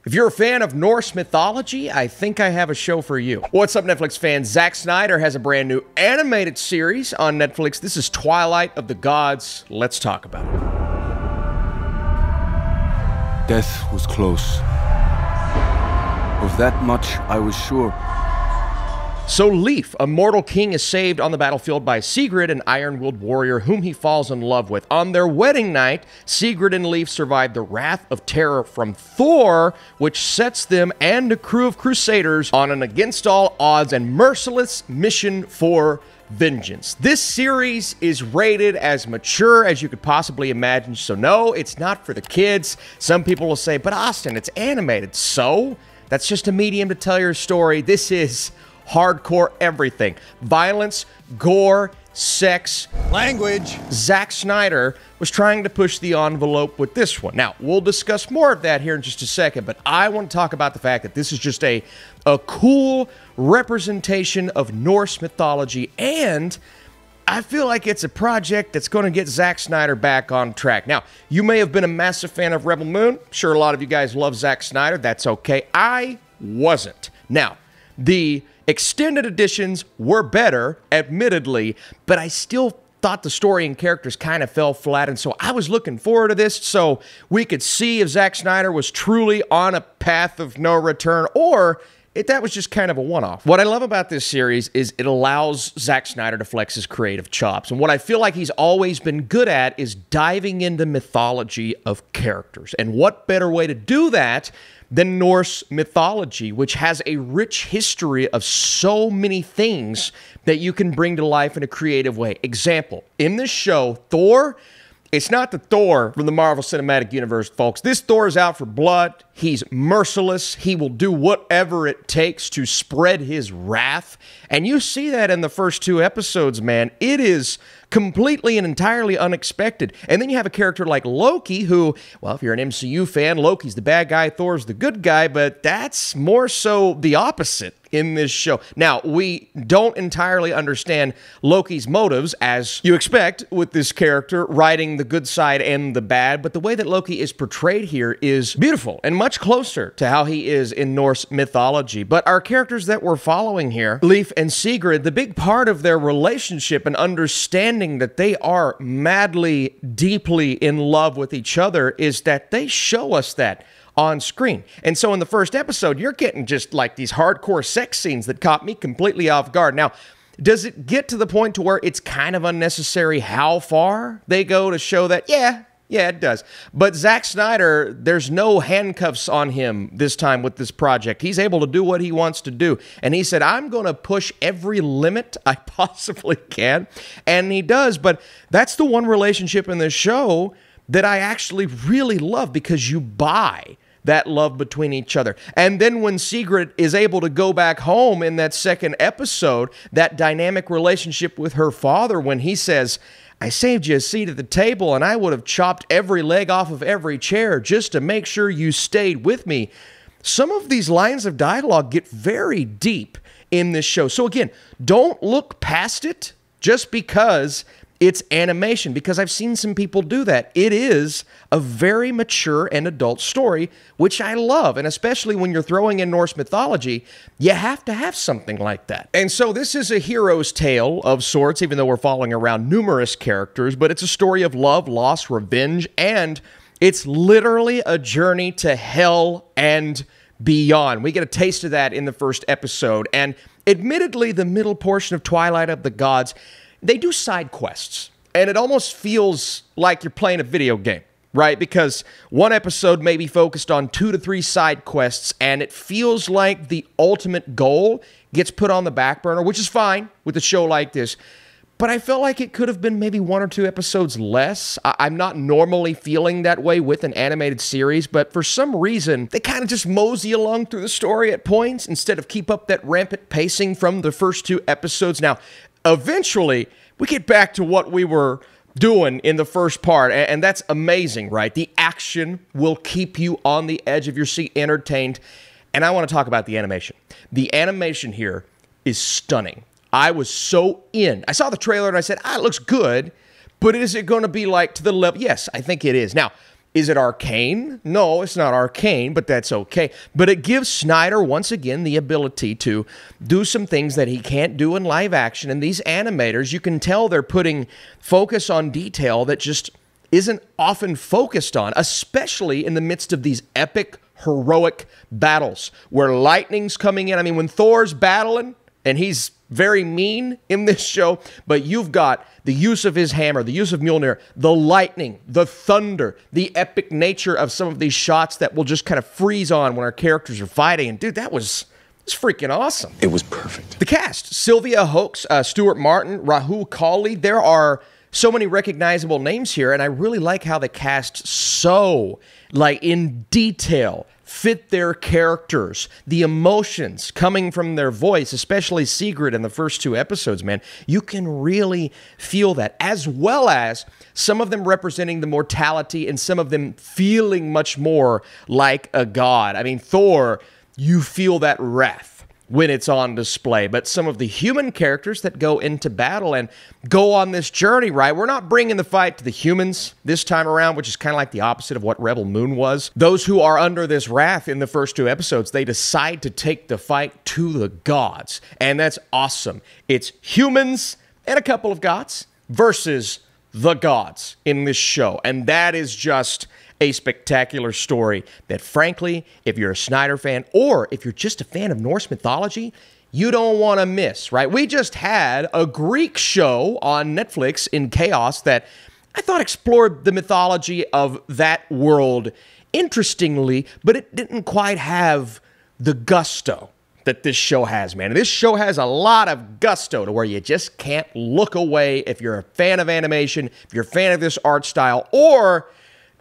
If you're a fan of Norse mythology, I think I have a show for you. What's up, Netflix fans? Zack Snyder has a brand new animated series on Netflix. This is Twilight of the Gods. Let's talk about it. Death was close. Of that much I was sure. So Leif, a mortal king, is saved on the battlefield by SIGRID, an iron-willed warrior whom he falls in love with. On their wedding night, SIGRID and LEIF survive the wrath of terror from THOR, which sets them and a crew of crusaders on an against-all-odds and merciless mission for vengeance. This series is rated as mature as you could possibly imagine, so no, it's not for the kids. Some people will say, but Austin, it's animated. So? That's just a medium to tell your story. This is hardcore everything. Violence, gore, sex, language. Zack Snyder was trying to push the envelope with this one. Now, we'll discuss more of that here in just a second, but I want to talk about the fact that this is just a cool representation of Norse mythology, and I feel like it's a project that's going to get Zack Snyder back on track. Now, you may have been a massive fan of Rebel Moon. Sure, a lot of you guys love Zack Snyder. That's okay. I wasn't. Now, the extended editions were better, admittedly, but I still thought the story and characters kind of fell flat, and so I was looking forward to this so we could see if Zack Snyder was truly on a path of no return, or if that was just kind of a one-off. What I love about this series is it allows Zack Snyder to flex his creative chops, and what I feel like he's always been good at is diving into mythology of characters, and what better way to do that than Norse mythology, which has a rich history of so many things that you can bring to life in a creative way. Example, in this show, Thor, it's not the Thor from the Marvel Cinematic Universe, folks. This Thor is out for blood. He's merciless. He will do whatever it takes to spread his wrath. And you see that in the first two episodes, man. It is completely and entirely unexpected. And then you have a character like Loki who, well, if you're an MCU fan, Loki's the bad guy, Thor's the good guy, but that's more so the opposite in this show. Now, we don't entirely understand Loki's motives, as you expect with this character, riding the good side and the bad, but the way that Loki is portrayed here is beautiful and much closer to how he is in Norse mythology. But our characters that we're following here, Leif and SIGRID, the big part of their relationship and understanding that they are madly, deeply in love with each other is that they show us that on screen. And so in the first episode, you're getting just like these hardcore sex scenes that caught me completely off guard. Now, does it get to the point to where it's kind of unnecessary how far they go to show that? Yeah, it does. But Zack Snyder, there's no handcuffs on him this time with this project. He's able to do what he wants to do. And he said, I'm going to push every limit I possibly can. And he does. But that's the one relationship in this show that I actually really love, because you buy that love between each other. And then when SIGRID is able to go back home in that second episode, that dynamic relationship with her father, when he says, I saved you a seat at the table and I would have chopped every leg off of every chair just to make sure you stayed with me. Some of these lines of dialogue get very deep in this show. So again, don't look past it just because it's animation, because I've seen some people do that. It is a very mature and adult story, which I love. And especially when you're throwing in Norse mythology, you have to have something like that. And so this is a hero's tale of sorts, even though we're following around numerous characters, but it's a story of love, loss, revenge, and it's literally a journey to hell and beyond. We get a taste of that in the first episode. And admittedly, the middle portion of Twilight of the Gods, they do side quests, and it almost feels like you're playing a video game, right? Because one episode may be focused on 2 to 3 side quests, and it feels like the ultimate goal gets put on the back burner, which is fine with a show like this. But I felt like it could have been maybe 1 or 2 episodes less. I'm not normally feeling that way with an animated series, but for some reason, they kind of just mosey along through the story at points instead of keep up that rampant pacing from the first 2 episodes. Now, eventually, we get back to what we were doing in the first part, and that's amazing, right? The action will keep you on the edge of your seat, entertained, and I want to talk about the animation. The animation here is stunning. I was so in. I saw the trailer and I said, it looks good, but is it going to be like to the level? Yes, I think it is. Now, Is it arcane? No, it's not arcane, but that's okay. But it gives Snyder, once again, the ability to do some things that he can't do in live action. And these animators, you can tell they're putting focus on detail that just isn't often focused on, especially in the midst of these epic, heroic battles where lightning's coming in. I mean, when Thor's battling, and he's very mean in this show, but you've got the use of his hammer, the use of Mjolnir, the lightning, the thunder, the epic nature of some of these shots that will just kind of freeze on when our characters are fighting. And dude, that was freaking awesome. It was perfect. The cast: Sylvia, Hoeks, Stuart Martin, Rahul, Kohli. There are so many recognizable names here, and I really like how the cast so, like, in detail fit their characters, the emotions coming from their voice, especially SIGRID in the first 2 episodes, man. You can really feel that, as well as some of them representing the mortality and some of them feeling much more like a god. I mean, Thor, you feel that wrath when it's on display, but some of the human characters that go into battle and go on this journey, right? We're not bringing the fight to the humans this time around, which is kind of like the opposite of what Rebel Moon was. Those who are under this wrath in the first 2 episodes, they decide to take the fight to the gods, and that's awesome. It's humans and a couple of gods versus the gods in this show, and that is just a spectacular story that, frankly, if you're a Snyder fan or if you're just a fan of Norse mythology, you don't want to miss, right? We just had a Greek show on Netflix in Chaos that I thought explored the mythology of that world interestingly, but it didn't quite have the gusto that this show has, man. And this show has a lot of gusto to where you just can't look away if you're a fan of animation, if you're a fan of this art style, or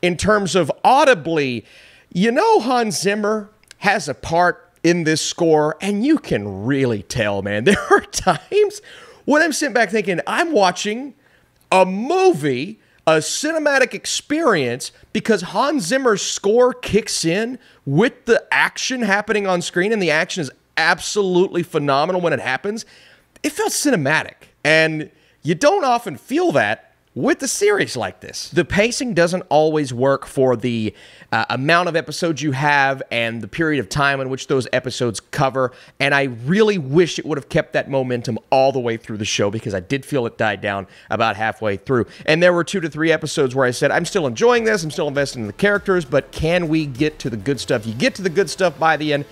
in terms of audibly, you know, Hans Zimmer has a part in this score, and you can really tell, man. There are times when I'm sitting back thinking, I'm watching a movie, a cinematic experience, because Hans Zimmer's score kicks in with the action happening on screen, and the action is absolutely phenomenal when it happens. It felt cinematic, and you don't often feel that with a series like this. The pacing doesn't always work for the amount of episodes you have and the period of time in which those episodes cover, and I really wish it would have kept that momentum all the way through the show, because I did feel it died down about halfway through. And there were 2 to 3 episodes where I said, I'm still enjoying this, I'm still invested in the characters, but can we get to the good stuff? You get to the good stuff by the end,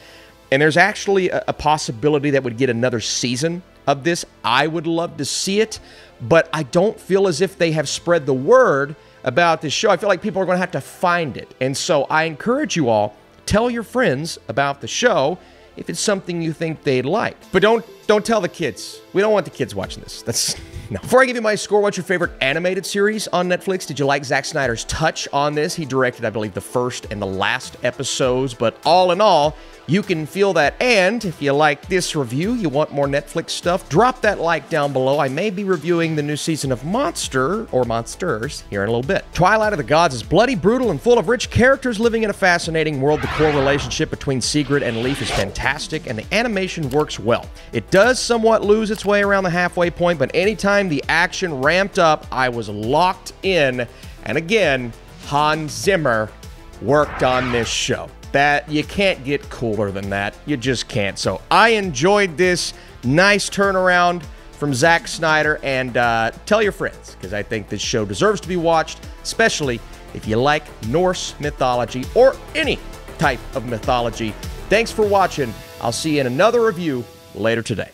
and there's actually a possibility that would get another season of this. I would love to see it, but I don't feel as if they have spread the word about this show. I feel like people are going to have to find it. And so I encourage you all, tell your friends about the show if it's something you think they'd like. But don't tell the kids. We don't want the kids watching this. No. Before I give you my score, what's your favorite animated series on Netflix? Did you like Zack Snyder's touch on this? He directed, I believe, the first and the last episodes, but all in all, you can feel that. And if you like this review, you want more Netflix stuff, drop that like down below. I may be reviewing the new season of Monster, or Monsters, here in a little bit. Twilight of the Gods is bloody, brutal, and full of rich characters living in a fascinating world. The core relationship between SIGRID and LEIF is fantastic, and the animation works well. It does somewhat lose its way around the halfway point, but anytime the action ramped up, I was locked in. And again, Hans Zimmer worked on this show. That you can't get cooler than that. You just can't. So I enjoyed this nice turnaround from Zack Snyder, and tell your friends, because I think this show deserves to be watched, especially if you like Norse mythology or any type of mythology. Thanks for watching. I'll see you in another review later today.